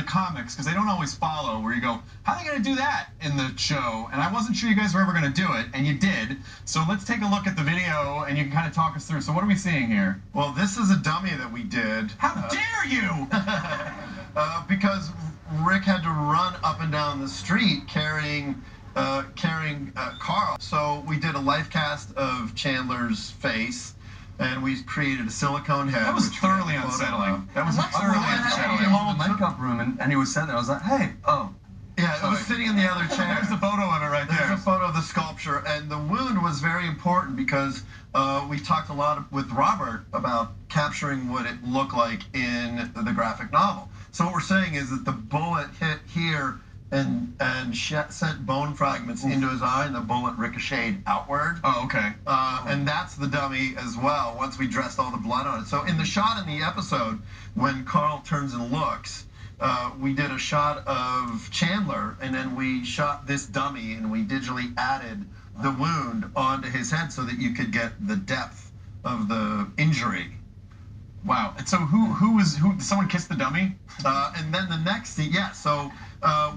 comics, because they don't always follow, where you go, how are they going to do that in the show? And I wasn't sure you guys were ever going to do it, and you did. So let's take a look at the video, and you can kind of talk us through. So what are we seeing here? Well, this is a dummy that we did. How dare you! Because Rick had to run up and down the street carrying Carl. So we did a life cast of Chandler's face, and we created a silicone head. That was thoroughly unsettling. That was thoroughly unsettling. In the makeup room, and he was sitting there. I was like, hey, oh. Yeah, it was sitting in the other chair. There's a photo of it right there. There's a photo of the sculpture, and the wound was very important because we talked a lot with Robert about capturing what it looked like in the graphic novel. So what we're saying is that the bullet hit here and sent bone fragments into his eye, and the bullet ricocheted outward. Oh, okay. And that's the dummy as well, once we dressed all the blood on it. So in the shot in the episode, when Carl turns and looks, we did a shot of Chandler, and then we shot this dummy, and we digitally added the wound onto his head so that you could get the depth of the injury. Wow. And so who did someone kiss the dummy? And then the next thing, yeah. So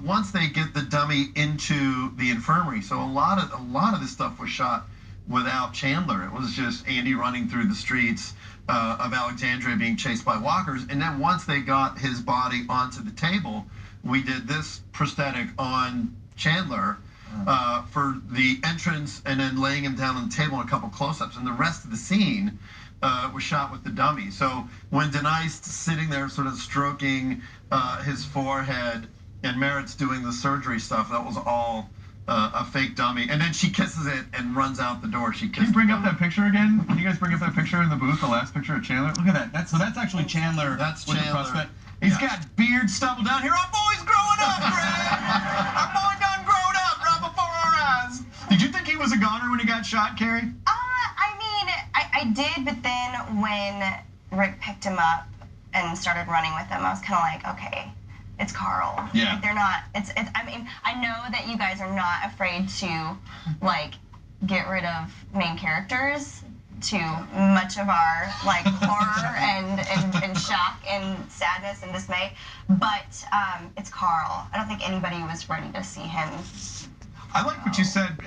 once they get the dummy into the infirmary, so a lot of this stuff was shot without Chandler. It was just Andy running through the streets of Alexandria being chased by walkers. And then once they got his body onto the table, we did this prosthetic on Chandler for the entrance, and then laying him down on the table and a couple close-ups. And the rest of the scene was shot with the dummy. So when Denise sitting there sort of stroking his forehead and Merritt's doing the surgery stuff, that was all a fake dummy. And then she kisses it and runs out the door. Can you bring up that picture again? Can you guys bring up that picture in the booth, the last picture of Chandler? Look at that. So that's actually Chandler. That's with Chandler. The prosthetic. He's got beard stubble down here. Our boy's growing up, Greg! Our boy done grown up right before our eyes. Did you think he was a goner when he got shot, Carrie? I did, but then when Rick picked him up and started running with him, I was kind of like, okay, it's Carl. Yeah. Like, they're not. I mean, I know that you guys are not afraid to, like, get rid of main characters. To much of our horror and shock and sadness and dismay, but it's Carl. I don't think anybody was ready to see him. I like what you said.